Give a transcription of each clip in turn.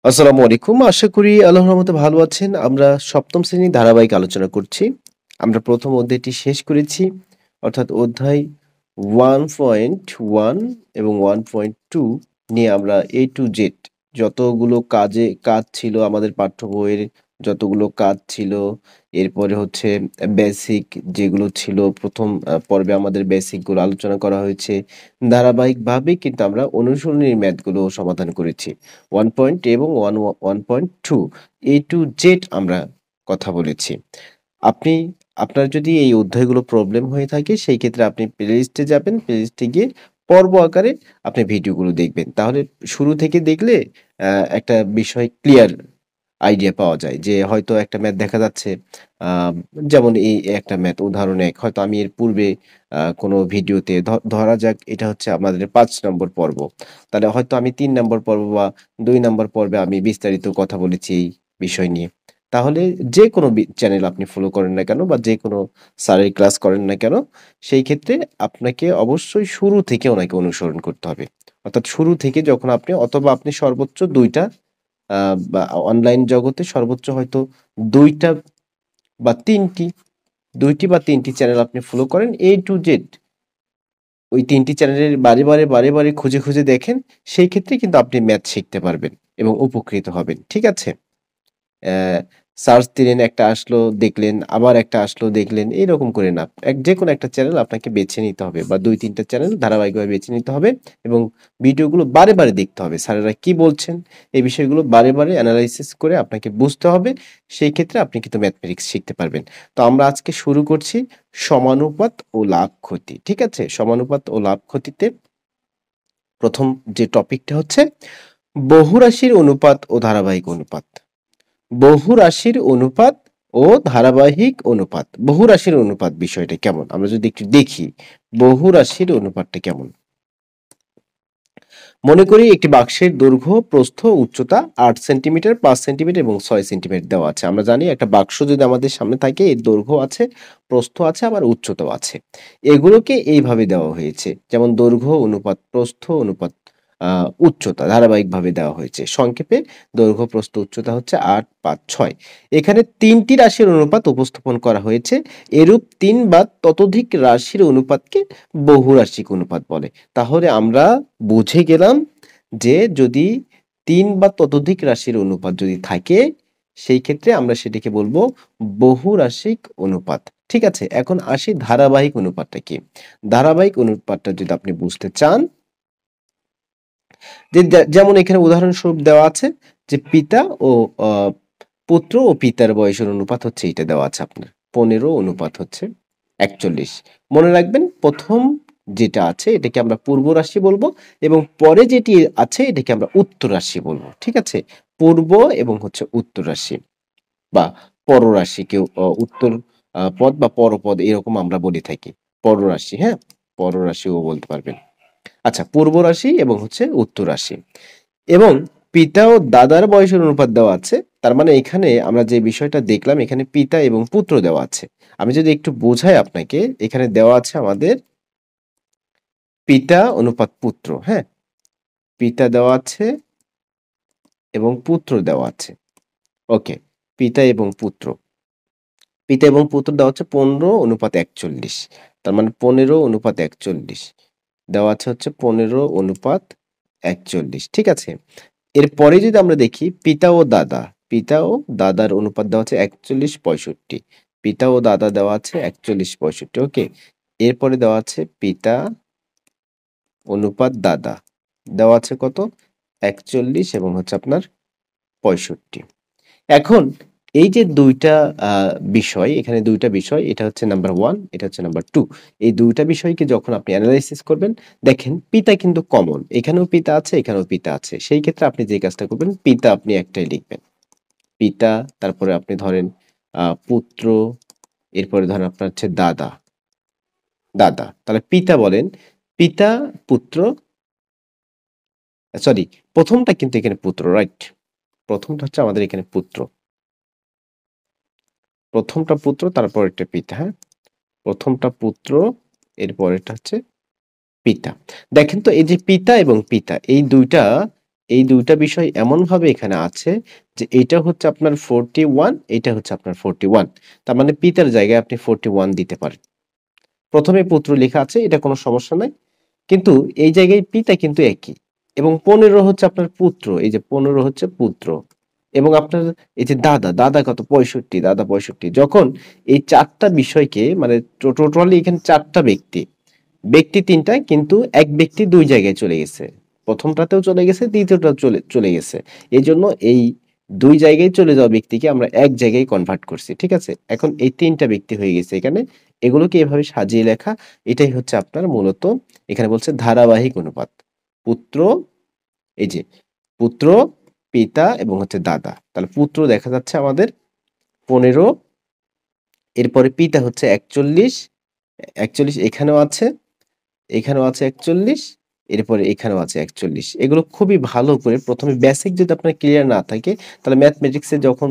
আসসালামু আলাইকুম। আশা করি আল্লাহর রহমতে ভালো আছেন। আমরা ৭ম শ্রেণীর ধারাবাহিক আলোচনা করছি। আমরা ১ম অধ্যায়টি শেষ করেছি। অর্থাৎ অধ্যায় 1.1 এবং 1.2 নিয়ে আমরা A to Z যতগুলো কাজ ছিল আমাদের পাঠ্য বইয়ের যতগুলো কাজ ছিল, এরপরে হচ্ছে বেসিক যেগুলো ছিল ১ম পর্বে আমাদের বেসিক গুলো আলোচনা করা হয়েছে। ধারাবাহিকভাবেই কিন্তু আমরা অনুশীলনীর ম্যাথগুলো সমাধান করেছি। 1 পয়েন্ট এবং 1.2 A to Z আমরা কথা বলেছি। আপনি আপনার যদি এই অধ্যায়গুলো প্রবলেম হয়ে থাকে সেই ক্ষেত্রে আপনি প্লেলিস্টে যাবেন। প্লেলিস্টে গিয়ে পর্ব আকারে আপনি ভিডিওগুলো দেখবেন। তাহলে শুরু থেকে দেখলে একটা বিষয় ক্লিয়ার আইডিয়া পাওয়া যায় যে হয়তো একটা ম্যাথ দেখা যাচ্ছে আ যেমন এই একটা ম্যাথ উদাহরণ ১ হয়তো আমি এর পূর্বে কোনো ভিডিওতে ধরা যাক এটা হচ্ছে আমাদের ৫ নম্বর পর্ব। তাহলে হয়তো আমি ৩ নম্বর পর্ব বা ২ নম্বর পর্বে আমি বিস্তারিত কথা বলেছি এই বিষয় নিয়ে। তাহলে যেকোনো চ্যানেল আপনি ফলো করেন না কেন বা যেকোনো স্যারের ক্লাস করেন না কেন, সেই ক্ষেত্রে আপনাকে অবশ্যই শুরু থেকে ওনাকে অনুসরণ করতে হবে। অর্থাৎ শুরু থেকে যখন আপনি সর্বোচ্চ ২ টা আ বা অনলাইন জগতে সর্বোচ্চ হয়তো ২ টা বা ৩ টি ২ টি বা ৩ টি চ্যানেল আপনি ফলো করেন A to Z ওই ৩ টি চ্যানেলের বারে বারে খুঁজে দেখেন, সেই ক্ষেত্রে কিন্তু আপনি ম্যাথ শিখতে পারবেন এবং উপকৃত হবেন। ঠিক আছে? অ্যা সার্চ দিলেন, একটা আসলো দেখলেন, আবার একটা আসলো দেখলেন, এরকম করে না। যেকোনো একটা চ্যানেল আপনাকে বেছে নিতে হবে বা ২-৩ টা চ্যানেল ধারাবাহিকভাবে বেছে নিতে হবে এবং ভিডিওগুলো বারে দেখতে হবে। স্যারেরা কি বলছেন, এই বিষয়গুলো বারে এনালাইসিস করে আপনাকে বুঝতে হবে। সেই ক্ষেত্রে আপনি কিন্তু ম্যাথমেটিক্স শিখতে পারবেন। তো আমরা আজকে শুরু করছি সমানুপাত ও লাভ ক্ষতি। ঠিক আছে? সমানুপাত ও লাভ ক্ষতিতে ১ম যে টপিকটা হচ্ছে বহুরাশির অনুপাত ও ধারাবাহিক অনুপাত। বহুরাশির অনুপাত ও ধারাবাহিক অনুপাত। বহুরাশির অনুপাত বিষয়টা কেমন? আমরা যদি একটু দেখি, বহুরাশির অনুপাতটা কেমন? মনে করি একটি বাক্সের দৈর্ঘ্য, প্রস্থ, উচ্চতা ৮ সেন্টিমিটার, ৫ সেন্টিমিটার এবং ৬ সেন্টিমিটার দেওয়া আছে। আমরা জানি একটা বাক্স যদি আমাদের সামনে থাকে এর দৈর্ঘ্য আছে, প্রস্থ আছে আবার উচ্চতাও আছে। এগুলোকে এইভাবে দেওয়া হয়েছে। যেমন দৈর্ঘ্য অনুপাত প্রস্থ অনুপাত আ উচ্চতা ধারাবাহিকভাবে দেওয়া হয়েছে। সংক্ষেপে দৈর্ঘ্য, প্রস্থ, উচ্চতা হচ্ছে ৮, ৫, ৬। এখানে ৩ টি রাশির অনুপাত উপস্থাপন করা হয়েছে। এরূপ ৩ বা ততোধিক রাশির অনুপাতকে বহুরাশিক অনুপাত বলে। তাহলে আমরা বুঝে গেলাম যে যদি ৩ বা ততোধিক রাশির অনুপাত যদি থাকে, সেই ক্ষেত্রে আমরা সেটিকে বলব বহুরাশিক অনুপাত। ঠিক আছে? এখন আসি ধারাবাহিক অনুপাতটা কি? ধারাবাহিক অনুপাতটা যদি আপনি বুঝতে চান, যেমন এখানে উদাহরণস্বরূপ দেওয়া আছে যে পিতা ও আ পুত্র ও পিতার বয়সের অনুপাত হচ্ছে এইটা দেওয়া আছে আপনার। ১৫ অনুপাত হচ্ছে ৪১। মনে রাখবেন ১ম যেটা আছে এটাকে আমরা পূর্ব রাশি বলবো এবং পরে যেটি আছে এটাকে আমরা উত্তর রাশি বলবো। ঠিক আছে? পূর্ব এবং হচ্ছে উত্তর রাশি বা পররাশি কেউ উত্তর পদ বা পরপদ এরকম আমরা বলে থাকি। পররাশি, হ্যাঁ? পররাশিও বলতে পারবেন। আচ্ছা, পূর্ব রাশি এবং হচ্ছে উত্তর রাশি এবং পিতা ও দাদার বয়সের অনুপাত দেওয়া আছে। তার মানে এখানে আমরা যে বিষয়টা দেখলাম এখানে পিতা এবং পুত্র দেওয়া আছে। আমি যদি একটু বোঝাই আপনাকে, এখানে দেওয়া আছে আমাদের পিতা অনুপাত পুত্র, হ্যাঁ? পিতা দেওয়া আছে এবং পুত্র দেওয়া আছে। ওকে, পিতা এবং পুত্র। পিতা এবং পুত্র দেওয়া হচ্ছে ১৫ অনুপাত ৪১। তার মানে ১৫ অনুপাত ৪১ দেওয়া আছে হচ্ছে ১৫ অনুপাত ৪১। ঠিক আছে? এরপরে যদি আমরা দেখি পিতা ও দাদার অনুপাত দেওয়া আছে ৪১/৬৫। পিতা ও দাদা দেওয়া আছে ৪১/৬৫। ওকে? এরপরে দেওয়া আছে পিতা অনুপাত দাদা। দেওয়া আছে কত? ৪১ এবং হচ্ছে আপনার ৬৫। এখন এই যে ২ টা আ বিষয়, এখানে ২ টা বিষয়, এটা হচ্ছে নাম্বার ১, এটা হচ্ছে নাম্বার ২। এই ২ টা বিষয়কে যখন আপনি এনালাইসিস করবেন, দেখেন পিতা কিন্তু কমন। এখানেও পিতা আছে, এখানেও পিতা আছে। সেই ক্ষেত্রে আপনি যে কাজটা করবেন, পিতা আপনি একটাই লিখবেন। পিতা, তারপরে আপনি ধরেন পুত্র, এরপরে ধরেন আপনার হচ্ছে দাদা। তাহলে পিতা বলেন, পিতা, পুত্র, সরি ১ম টা কিন্তু এখানে পুত্র, রাইট? ১ম টা হচ্ছে আমাদের এখানে পুত্র। ১ম টা পুত্র, তারপরেরটা পিতা, হ্যাঁ? ১ম টা পুত্র, এর পরেরটা হচ্ছে পিতা। দেখেন তো এই যে পিতা এবং পিতা এই ২ টা এই ২ টা বিষয় এমনভাবে এখানে আছে যে এইটা হচ্ছে আপনার 41, এইটা হচ্ছে আপনার 41। তার মানে পিতার জায়গায় আপনি 41 দিতে পারেন। ১ম এ পুত্র লেখা আছে, এটা কোনো সমস্যা নাই। কিন্তু এই জায়গায় পিতা কিন্তু একই এবং ১৫ হচ্ছে আপনার পুত্র। এই যে ১৫ হচ্ছে পুত্র এবং আপনার এই যে দাদা, দাদা কত? ৬৫, দাদা ৬৫। যখন এই ৪ টা বিষয়কে মানে টোটালি এখানে ৪ টা ব্যক্তি। ব্যক্তি ৩ টা কিন্তু এক ব্যক্তি ২ জায়গায় চলে গেছে। ১ম টাতেও চলে গেছে, ২য় টাও চলে গেছে। এজন্য এই ২ জায়গায় চলে যাওয়া ব্যক্তিকে আমরা এক জায়গায় কনভার্ট করছি। ঠিক আছে? এখন এই ৩ টা ব্যক্তি হয়ে গেছে এখানে। এগুলোকে এভাবে সাজিয়ে লেখা, এটাই হচ্ছে আপনার মূলত এখানে বলছে ধারাবাহিক অনুপাত। পুত্র, এই যে পুত্র, পিতা এবং হচ্ছে দাদা। তাহলে পুত্র দেখা যাচ্ছে আমাদের ১৫, এরপরে পিতা হচ্ছে ৪১, ৪১ এখানেও আছে, এখানেও আছে ৪১, এরপরে এখানেও আছে ৪১। এগুলো খুবই ভালো করে ১ম এ বেসিক যদি আপনার ক্লিয়ার না থাকে, তাহলে ম্যাথমেটিক্সে যখন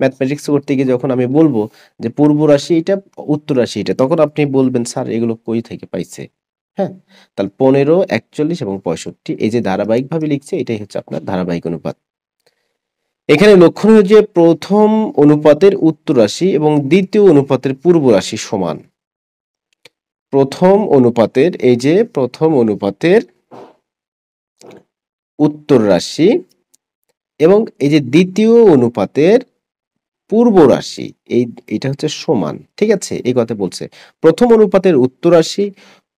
ম্যাথমেটিক্স করতে গিয়ে যখন আমি বলব যে পূর্ব রাশি এটা, উত্তর রাশি এটা, তখন আপনি বলবেন, "স্যার এগুলো কই থেকে পাইছে?" হ্যাঁ? তাহলে ১৫, ৪১ এবং ৬৫ এই যে ধারাবাহিকভাবে লিখছে, এটাই হচ্ছে আপনার ধারাবাহিক অনুপাত। এখানে লক্ষণীয় যে ১ম অনুপাতের উত্তর রাশি এবং ২য় অনুপাতের পূর্ব রাশি সমান। ১ম অনুপাতের, এই যে ১ম অনুপাতের উত্তর রাশি এবং এই যে ২য় অনুপাতের পূর্ব রাশি, এটা হচ্ছে সমান। ঠিক আছে? এই কথা বলছে। ১ম অনুপাতের উত্তর রাশি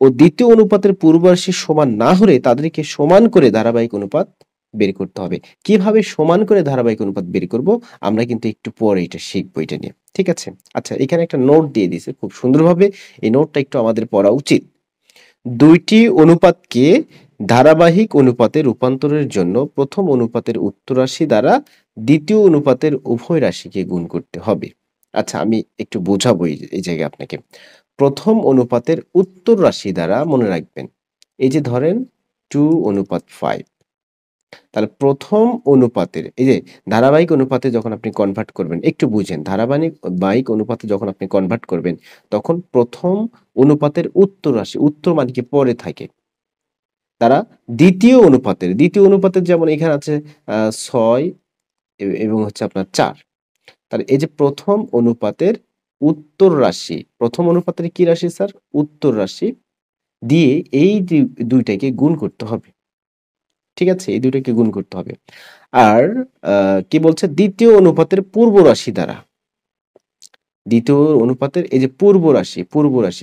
ও ২য় অনুপাতের পূর্ব রাশি সমান না হলে তাদেরকে সমান করে ধারাবাহিক অনুপাত বের করতে হবে। কিভাবে সমান করে ধারাবাহিক অনুপাত বের করব? আমরা কিন্তু একটু পরে এটা শিখব এটা নিয়ে। ঠিক আছে? আচ্ছা, এখানে একটা নোট দিয়ে দিয়েছে খুব সুন্দরভাবে। এই নোটটা একটু আমাদের পড়া উচিত। ২ টি অনুপাতকে ধারাবাহিক অনুপাতে রূপান্তরের জন্য ১ম অনুপাতের উত্তর রাশি দ্বারা ২য় অনুপাতের উভয় রাশিকে গুণ করতে হবে। আচ্ছা, আমি একটু বোঝাবো এই জায়গায় আপনাকে। ১ম অনুপাতের উত্তর রাশি দ্বারা মনে রাখবেন, এই যে ধরেন 2:5, তাহলে ১ম অনুপাতের এই যে ধারাবাহিক অনুপাতে যখন আপনি কনভার্ট করবেন, একটু বুঝেন। ধারাবাহিক অনুপাতে যখন আপনি কনভার্ট করবেন, তখন ১ম অনুপাতের উত্তর রাশি, উত্তর মানে কি পরে থাকে, তারা ২য় অনুপাতের যেমন এখানে আছে ৬ এবং হচ্ছে আপনার ৪। তাহলে এই যে ১ম অনুপাতের উত্তর রাশি, ১ম অনুপাতের কি রাশি স্যার? উত্তর রাশি দিয়ে এই ২ টাকে গুণ করতে হবে। ঠিক আছে? এই ২ টাকে গুণ করতে হবে। আর কি বলছে? ২য় অনুপাতের পূর্ব রাশি দ্বারা। ২য় অনুপাতের এই যে পূর্ব রাশি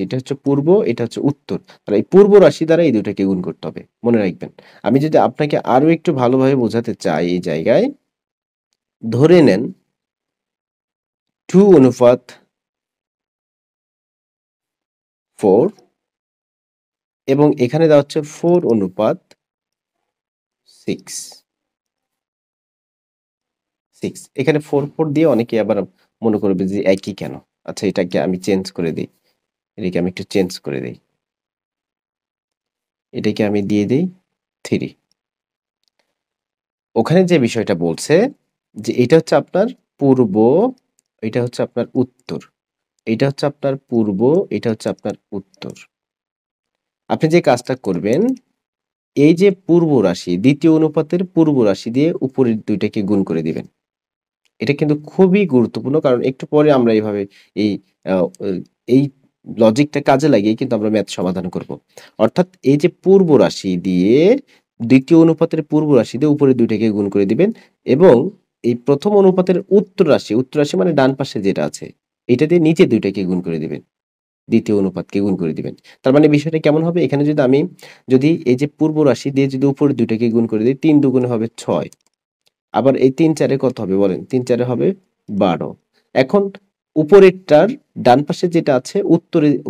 এটা হচ্ছে পূর্ব, এটা হচ্ছে উত্তর। তাহলে এই পূর্ব রাশি দ্বারা এই ২ টাকে গুণ করতে হবে। মনে রাখবেন। আমি যদি আপনাকে আরো একটু ভালোভাবে বোঝাতে চাই এই জায়গায়, ধরে নেন 2:4 এবং এখানে দেওয়া হচ্ছে 4:6। এখানে 4 দিয়ে অনেকে আবার মনে করবে যে একই কেন? আচ্ছা, এটাকে আমি চেঞ্জ করে দেই। এটাকে আমি একটু চেঞ্জ করে দেই। এটাকে আমি দিয়ে দেই 3। ওখানে যে বিষয়টা বলছে যে এটা হচ্ছে আপনার পূর্ব, এটা হচ্ছে আপনার উত্তর। এটা হচ্ছে আপনার পূর্ব, এটা হচ্ছে আপনার উত্তর। আপনি যে কাজটা করবেন, এই যে পূর্ব রাশি, ২য় অনুপাতের পূর্ব রাশি দিয়ে উপরের ২ টাকে গুণ করে দিবেন। এটা কিন্তু খুবই গুরুত্বপূর্ণ, কারণ একটু পরে আমরা এইভাবে এই আ এই লজিকটা কাজে লাগিয়ে কিন্তু আমরা ম্যাথ সমাধান করব। অর্থাৎ এই যে পূর্ব রাশি দিয়ে ২য় অনুপাতের পূর্ব রাশি দিয়ে উপরের ২ টাকে গুণ করে দিবেন এবং এই ১ম অনুপাতের উত্তর রাশি মানে ডান পাশে যেটা আছে, এটা দিয়ে নিচের ২ টাকে গুণ করে দিবেন। ২য় অনুপাতকে গুণ করে দিবেন। তার মানে বিষয়টা কেমন হবে? এখানে যদি এই যে পূর্ব রাশি দিয়ে যদি উপরের ২ টাকে গুণ করে দেই, ৩ দুগুণে হবে ৬। আবার এই ৩-৪ এ কত হবে বলেন? ৩-৪ এ হবে ১২। এখন উপরেরটার ডান পাশে যেটা আছে,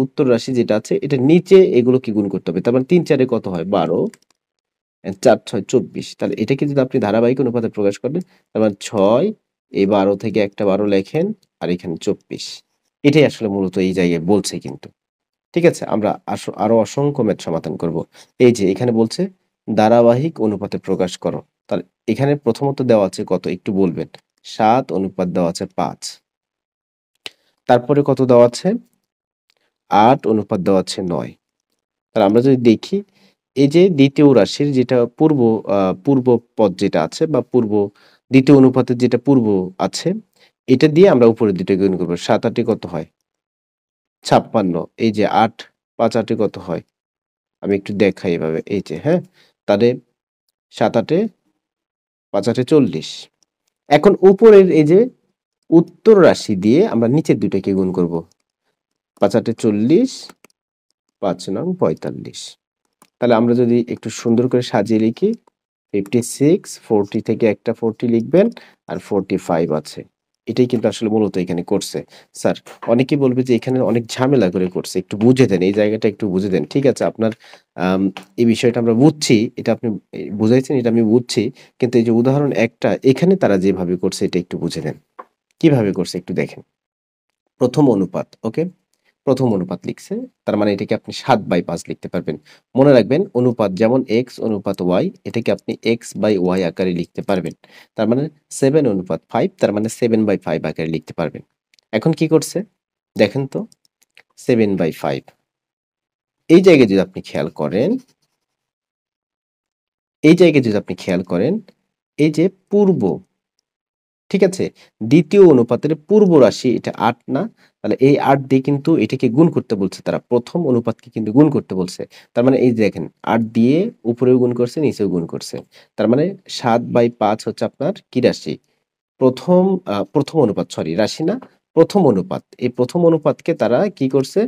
উত্তর রাশি যেটা আছে, এটার নিচে এগুলোকে গুণ করতে হবে। তার মানে ৩-৪ এ কত হয়? ১২, ৪-৬ ২৪। তাহলে এটাকে যদি আপনি ধারাবাহিক অনুপাতে প্রকাশ করেন, তার মানে ৬, এই ১২ থেকে একটা ১২ লেখেন আর এখানে ২৪। এটাই আসলে মূলত এই জায়গায় বলছে কিন্তু। ঠিক আছে? আমরা আরো অসংখ্য ম্যাথ সমাধান করব। এই যে এখানে বলছে ধারাবাহিক অনুপাতে প্রকাশ করো। তাহলে এখানে প্রথমত দেওয়া আছে কত একটু বলবেন? ৭ অনুপাত দেওয়া আছে ৫। তারপরে কত দেওয়া আছে? ৮ অনুপাত দেওয়া আছে ৯। তাহলে আমরা যদি দেখি এই যে দ্বিতীয় রাশির যেটা পূর্ব পদ যেটা আছে বা দ্বিতীয় অনুপাতের যেটা পূর্ব আছে, এটা দিয়ে আমরা উপরের দুটো গুণ করব। ৭ ৮ কত হয়? ৫৬। এই যে ৮ ৫ ৮ কত হয়? আমি একটু দেখাই এভাবে। এই যে, হ্যাঁ? তাহলে ৭ ৮ ৫ ৮ ৪০। এখন উপরের এই যে উত্তর রাশি দিয়ে আমরা নিচের দুইটাকে গুণ করব। ৫ ৮ ৪০, ৫ নং ৪৫। তাহলে আমরা যদি একটু সুন্দর করে সাজিয়ে লিখি, 56, 40 থেকে একটা 40 লিখবেন আর 45 আছে। এটাই কিন্তু আসলে মূলত এখানে করছে। স্যার, অনেকেই বলবে যে এখানে অনেক ঝামেলা করে করছে। একটু বুঝে দেন, এই জায়গাটা একটু বুঝে দেন। ঠিক আছে, আপনার আম এই বিষয়টা আমরা বুঝছি। এটা আপনি বুঝাইছেন, এটা আমি বুঝছি। কিন্তু এই যে উদাহরণ একটা এখানে তারা যেভাবে করছে এটা একটু বুঝে নেন। কিভাবে করছে একটু দেখেন। ১ম অনুপাত, ওকে? ১ম অনুপাত লিখছে। তার মানে এটাকে আপনি ৭/৫ লিখতে পারবেন। মনে রাখবেন অনুপাত যেমন x অনুপাত y, এটাকে আপনি x/y আকারে লিখতে পারবেন। তার মানে 7 অনুপাত 5, তার মানে 7/5 আকারে লিখতে পারবেন। এখন কি করছে? দেখেন তো, 7/5। এই জায়গায় যদি আপনি খেয়াল করেন, এই জায়গায় যদি আপনি খেয়াল করেন, এই যে পূর্ব, ঠিক আছে? দ্বিতীয় অনুপাতের পূর্ব রাশি এটা ৮ না? তাহলে এই ৮ দিয়ে কিন্তু এটাকে গুণ করতে বলছে তারা। ১ম অনুপাতকে কিন্তু গুণ করতে বলছে। তার মানে এই যে দেখেন ৮ দিয়ে উপরেও গুণ করছে, নিচেও গুণ করছে। তার মানে ৭/৫ হচ্ছে আপনার কি রাশি? ১ম ১ম অনুপাত, সরি রাশি না, ১ম অনুপাত। এই ১ম অনুপাতকে তারা কি করছে?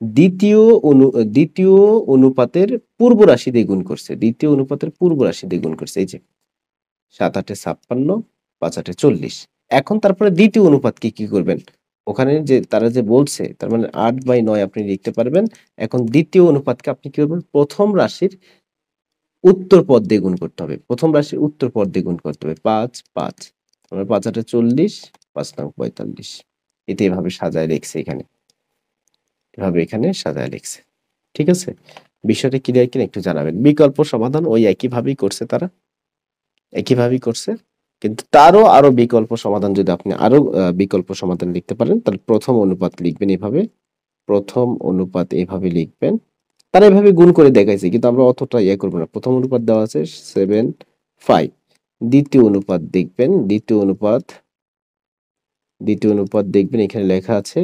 দ্বিতীয় দ্বিতীয় অনুপাতের পূর্ব রাশি দিয়ে গুণ করছে। দ্বিতীয় অনুপাতের পূর্ব রাশি দিয়ে গুণ করছে। এই যে ৭ ৮ ৫৬, ৫ ৮ ৪০। এখন তারপরে দ্বিতীয় অনুপাতকে কি করবেন? ওখানে যে তারা যে বলছে তার মানে ৮/৯ আপনি লিখতে পারবেন। এখন দ্বিতীয় অনুপাতকে আপনি কি করবেন? ১ম রাশির উত্তর পদ দিয়ে গুণ করতে হবে। ১ম রাশির উত্তর পদ দিয়ে গুণ করতে হবে। ৫ ৫। তারপরে ৫ ৮ ৪০, ৫ নং ৪৫। এটা এভাবে সাজায় লিখছে এখানে। এভাবে এখানে সাজায় লিখছে। ঠিক আছে? বিষয়টা ক্লিয়ার কিনা একটু জানাবেন। বিকল্প সমাধান ওই একইভাবেই করছে তারা। একইভাবেই করছে। কিন্তু তারও আরো বিকল্প সমাধান যদি আপনি আরো বিকল্প সমাধান লিখতে পারেন, তাহলে ১ম অনুপাত লিখবেন এভাবে। ১ম অনুপাত এভাবে লিখবেন। তারা এভাবে গুণ করে দেখাইছে। কিন্তু আমরা অতটা ইয়ে করব না। ১ম অনুপাত দেওয়া আছে 7 5। দ্বিতীয় অনুপাত দেখবেন, দ্বিতীয় অনুপাত দেখবেন এখানে লেখা আছে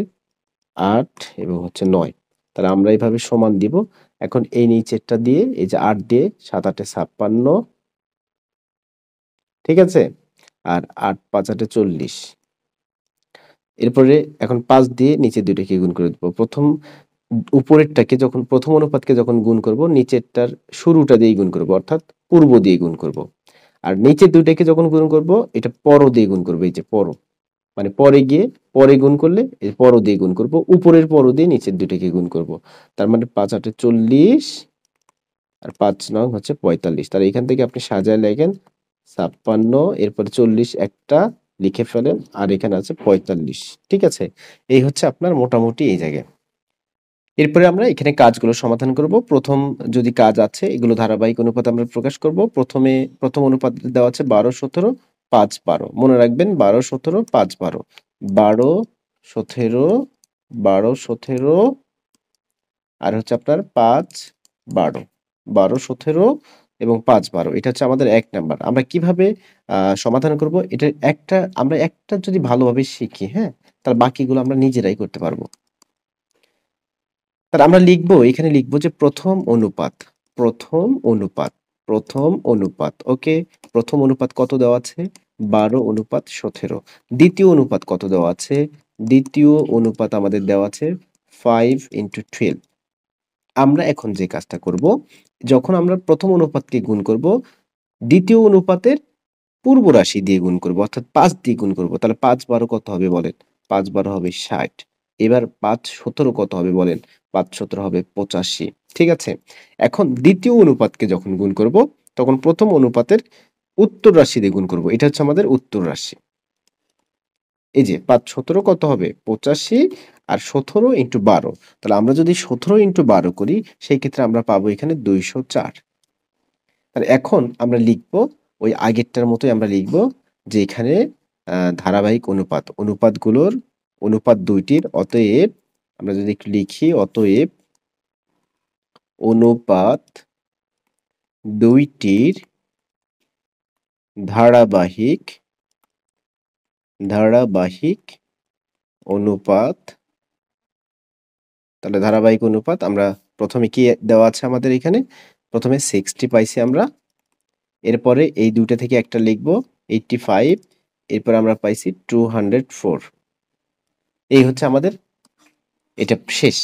৮ এবং হচ্ছে ৯। তাহলে আমরা এভাবে সমান দিব। এখন এই নিচেরটা দিয়ে এই যে ৮ দিয়ে ৭ ৮ ৫৬, ঠিক আছে? আর ৮ ৫ ৮ ৪০। এরপরে এখন ৫ দিয়ে নিচের ২ টাকে গুণ করে দেব। উপরেরটাকে যখন ১ম অনুপাতকে যখন গুণ করব, নিচেরটার শুরুটা দিয়েই গুণ করব। অর্থাৎ পূর্ব দিয়ে গুণ করব। আর নিচের ২ টাকে যখন গুণ করব, এটা পর দিয়ে গুণ করব। এই যে পর। মানে পরে গিয়ে পরে গুণ করলে এই পর দিয়ে গুণ করব। উপরের পর দিয়ে নিচের ২ টাকে গুণ করব। তার মানে ৫ ৮ ৪০ আর ৫ নং হচ্ছে ৪৫। তাহলে এখান থেকে আপনি সাজায় লেখেন ৫৬, এরপরে ৪০ একটা লিখে ফেলেন আর এখানে আছে ৪৫। ঠিক আছে? এই হচ্ছে আপনার মোটামুটি এই জায়গায়। এরপরে আমরা এখানে কাজগুলো সমাধান করব। ১ম যদি কাজ আছে এগুলো ধারাবাহিক অনুপাতে আমরা প্রকাশ করব। ১ম অনুপাত দেওয়া আছে ১২ ১৭ ৫ ১২। মনে রাখবেন ১২ ১৭ ৫ ১২। ১২ ১৭ ১২ ১৭ আর হচ্ছে আপনার ৫ ১২। ১২ ১৭ এবং ৫ ১২। এটা হচ্ছে আমাদের ১ নাম্বার। আমরা কিভাবে সমাধান করব? আমরা একটা যদি ভালোভাবে শিখি, হ্যাঁ? তাহলে বাকিগুলো আমরা নিজেরাই করতে পারব। তাহলে আমরা লিখবো, এখানে লিখবো যে ১ম অনুপাত, ১ম অনুপাত, ১ম অনুপাত, ওকে? ১ম অনুপাত কত দেওয়া আছে? ১২:১৭। দ্বিতীয় অনুপাত কত দেওয়া আছে? দ্বিতীয় অনুপাত আমাদের দেওয়া আছে 5:12। আমরা এখন যে কাজটা করব, যখন আমরা ১ম অনুপাতকে গুণ করব, দ্বিতীয় অনুপাতের পূর্ব রাশি দিয়ে গুণ করব, অর্থাৎ ৫ দিয়ে গুণ করব। তাহলে ৫ ১২ কত হবে বলেন? ৫ ১২ হবে ৬০। এবার ৫ ১৭ কত হবে বলেন? ৫ ১৭ হবে ৮৫। ঠিক আছে? এখন দ্বিতীয় অনুপাতকে যখন গুণ করব, তখন ১ম অনুপাতের উত্তর রাশি দিয়ে গুণ করব। এটা হচ্ছে আমাদের উত্তর রাশি। এই যে ৫ ১৭ কত হবে? ৮৫ আর ১৭ ইন্টু ১২। তাহলে আমরা যদি ১৭ ইন্টু ১২ করি, সেই ক্ষেত্রে আমরা পাবো এখানে ২০৪। তাহলে এখন আমরা লিখব, ওই আগেরটার মতোই আমরা লিখব যে এখানে ধারাবাহিক অনুপাত ২ টির অতএব আমরা যদি একটু লিখি, অতএব অনুপাত দুইটির ধারাবাহিক অনুপাত। তাহলে ধারাবাহিক অনুপাত আমরা প্রথমে কি দেওয়া আছে আমাদের এখানে? প্রথমে 60 পাইছি আমরা। এরপরে এই দুইটা থেকে একটা লিখবো 85, এরপর আমরা পাইছি 204। এই হচ্ছে আমাদের এটা শেষ।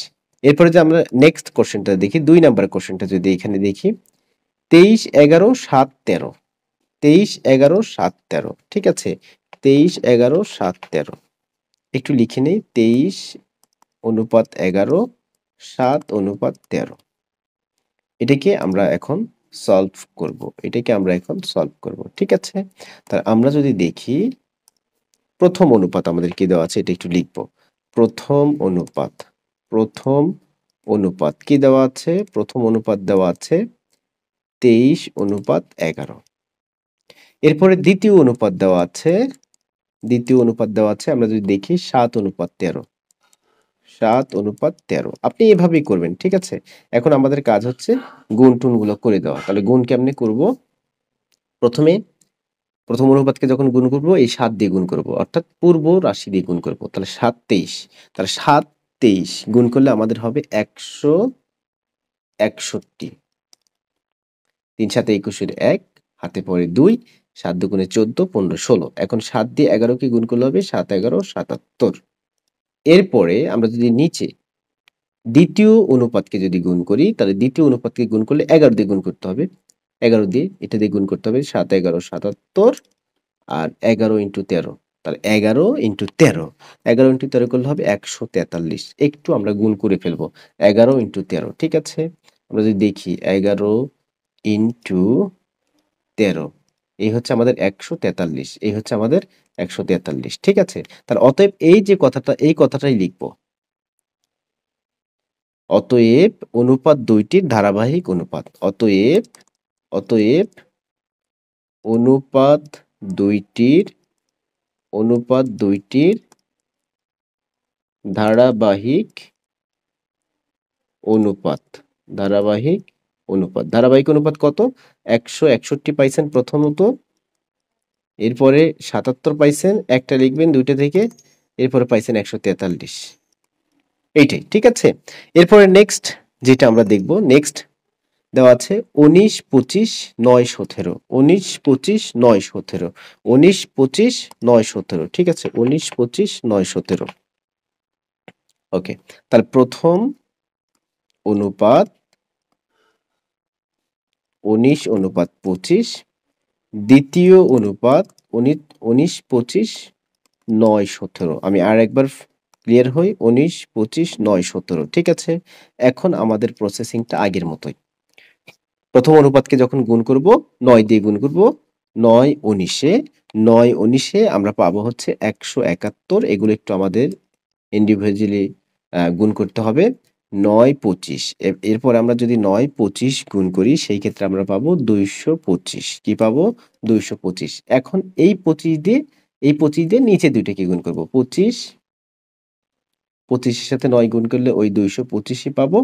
এরপরে যে আমরা নেক্সট কোশ্চেনটা দেখি, 2 নাম্বার কোশ্চেনটা যদি এখানে দেখি, 23, 11, 7, 13। 23, 11, 7, 13, ঠিক আছে? 23, 11, 7, 13 একটু লিখে নেই। 23 অনুপাত 11, 7 অনুপাত 13। এটাকে আমরা এখন সলভ করব। ঠিক আছে? তাহলে আমরা যদি দেখি প্রথম অনুপাত আমাদের কি দেওয়া আছে এটা একটু লিখব। প্রথম অনুপাত কি দেওয়া আছে? প্রথম অনুপাত দেওয়া আছে 23 অনুপাত 11। এরপরে দ্বিতীয় অনুপাত দেওয়া আছে আমরা যদি দেখি 7 অনুপাত 13। 7 অনুপাত 13 আপনি এভাবেই করবেন, ঠিক আছে? এখন আমাদের কাজ হচ্ছে গুণ টুনগুলো করে দেওয়া। তাহলে গুণ কেমনে করব? প্রথম অনুপাতকে যখন গুণ করব এই 7 দিয়ে গুণ করব, অর্থাৎ পূর্ব রাশি দিয়ে গুণ করব। তাহলে 7 23, তাহলে 7 23 গুণ করলে আমাদের হবে 161। 3 7 21 এর 1, হাতে পড়ে 2, 7 দুগুণে 14, 15 16। এখন 7 দিয়ে 11 কে গুণ করলে হবে 7 11 77। এরপরে আমরা যদি নিচে দ্বিতীয় অনুপাতকে যদি গুণ করি, তাহলে দ্বিতীয় অনুপাতকে গুণ করলে 11 দিয়ে গুণ করতে হবে। 11 দিয়ে এটা দিয়ে গুণ করতে হবে 7 11 77 আর 11 ইন্টু 13। তাহলে 11 ইন্টু 13, 11 ইন্টু 13 করলে হবে 143। একটু আমরা গুণ করে ফেলবো। 11 ইন্টু 13, ঠিক আছে? আমরা যদি দেখি 11 ইন্টু 13, এই হচ্ছে আমাদের 143। এই হচ্ছে আমাদের 143, ঠিক আছে? তাহলে অতএব এই যে কথাটা, এই কথাটাই লিখবো। অতএব অনুপাত দুইটির ধারাবাহিক অনুপাত। অতএব অনুপাত দুইটির ধারাবাহিক অনুপাত। ধারাবাহিক অনুপাত কত? 161 পাইছেন প্রথমত, এরপরে 77 পাইছেন, একটা লিখবেন দুইটা থেকে, এরপরে পাইছেন 143। এইটাই, ঠিক আছে? এরপরে নেক্সট যেটা আমরা দেখব, নেক্সট দেওয়া আছে 19 25 9 17। 19 25 9 17, 19 25 9 17, ঠিক আছে? 19 25 9 17। ওকে, তাহলে প্রথম অনুপাত 19 অনুপাত 25, দ্বিতীয় অনুপাত 19 25 9 17। আমি আর একবার ক্লিয়ার হই, 19 25 9 17, ঠিক আছে? এখন আমাদের প্রসেসিংটা আগের মতোই। প্রথম অনুপাতকে যখন গুণ করব 9 দিয়ে গুণ করব, 9 19 আমরা পাবো হচ্ছে 171। এগুলো একটু আমাদের ইন্ডিভিজুয়ালি গুণ করতে হবে। 9 25, এরপর আমরা যদি 9 25 গুণ করি সেই ক্ষেত্রে আমরা পাবো 225। কি পাবো? 225। এখন এই 25 দিয়ে নিচে দুইটাকে গুণ করব। 25 এর সাথে 9 গুণ করলে ওই 225ই পাবো।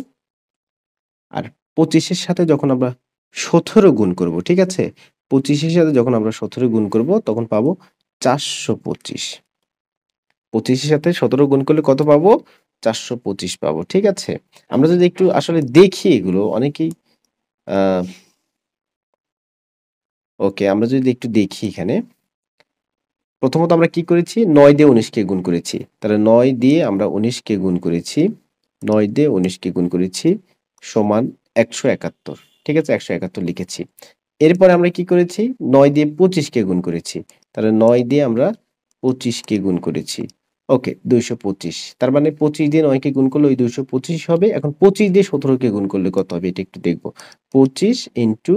আর 25 এর সাথে যখন আমরা 17 গুণ করব, ঠিক আছে? 25 এর সাথে যখন আমরা 17 গুণ করব তখন পাবো 425। 25 এর সাথে 17 গুণ করলে কত পাবো? 425 পাবো, ঠিক আছে? আমরা যদি একটু আসলে দেখি এগুলো অনেকেই ওকে, আমরা যদি একটু দেখি এখানে, প্রথমত আমরা কি করেছি? 9 দিয়ে 19 কে গুণ করেছি। তাহলে 9 দিয়ে আমরা 19 কে গুণ করেছি, 9 দিয়ে 19 কে গুণ করেছি সমান 171, ঠিক আছে? 171 লিখেছি। এরপরে আমরা কি করেছি? 9 দিয়ে 25 কে গুণ করেছি। তাহলে 9 দিয়ে আমরা 25 কে গুণ করেছি। ওকে, 225। তার মানে 25 দিয়ে 9 কে গুণ করলে ওই 225 হবে। এখন 25 দিয়ে 17 কে গুণ করলে কত হবে এটা একটু দেখব। 25 ইনটু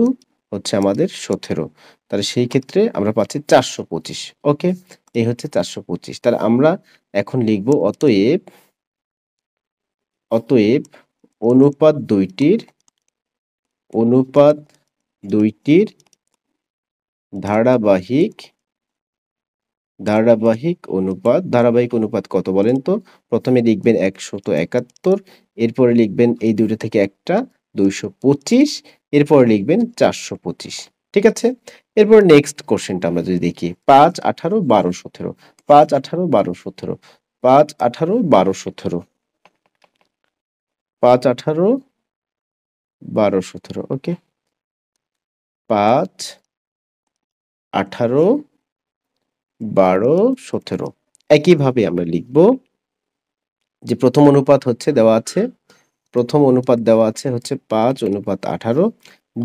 হচ্ছে আমাদের 17। তাহলে সেই ক্ষেত্রে আমরা পাচ্ছি 425। ওকে, এই হচ্ছে 425। তাহলে আমরা এখন লিখব অতএব অনুপাত দুইটির ধারাবাহিক অনুপাত কত বলেন তো? প্রথমে লিখবেন 171, এরপরে লিখবেন এই দুটো থেকে একটা 225, এরপরে লিখবেন 425। ঠিক আছে? এরপর নেক্সট কোশ্চেনটা আমরা যদি দেখি 5, 18, 12, 17, 5, 18, 12, 17, 5, 18, 12, 17, 5, 18, 12, 17, ওকে। 5, 18, 12, 17। একইভাবে আমরা লিখব যে প্রথম অনুপাত হচ্ছে দেওয়া আছে, প্রথম অনুপাত দেওয়া আছে হচ্ছে 5:18,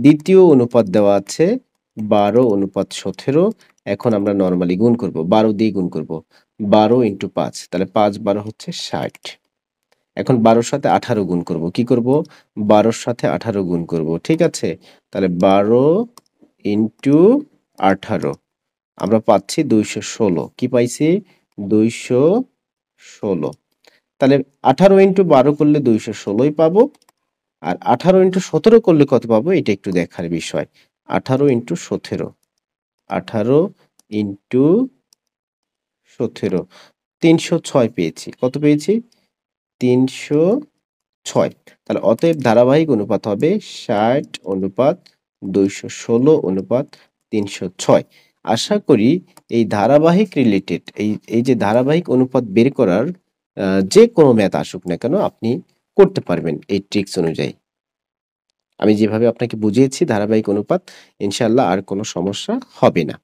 দ্বিতীয় অনুপাত দেওয়া আছে 12:17। এখন আমরা নরমালি গুণ করব, 12 দিয়ে গুণ করব। 12 × 5, তাহলে 5 12 হচ্ছে 60। এখন 12 র সাথে 18 গুণ করব। কি করব? 12 র সাথে 18 গুণ করব। ঠিক আছে? তাহলে 12 × 18 আমরা পাচ্ছি 216। কি পাইছি? 216। তাহলে 18 × 12 করলে 216ই পাবো। আর 18 × 17 করলে কত পাবো? এটা একটু দেখার বিষয়। 18 × 17, 18 × 17, 306 পেয়েছি। কত পেয়েছি? 306। তাহলে অতএব ধারাবাহিক অনুপাত হবে 60:216:306। আশা করি এই ধারাবাহিক রিলেটেড এই যে ধারাবাহিক অনুপাত বের করার যে কোনো ম্যাথ আসুক না কেন আপনি করতে পারবেন এই ট্রিক্স অনুযায়ী। আমি যেভাবে আপনাকে বুঝিয়েছি ধারাবাহিক অনুপাত, ইনশাআল্লাহ আর কোনো সমস্যা হবে না।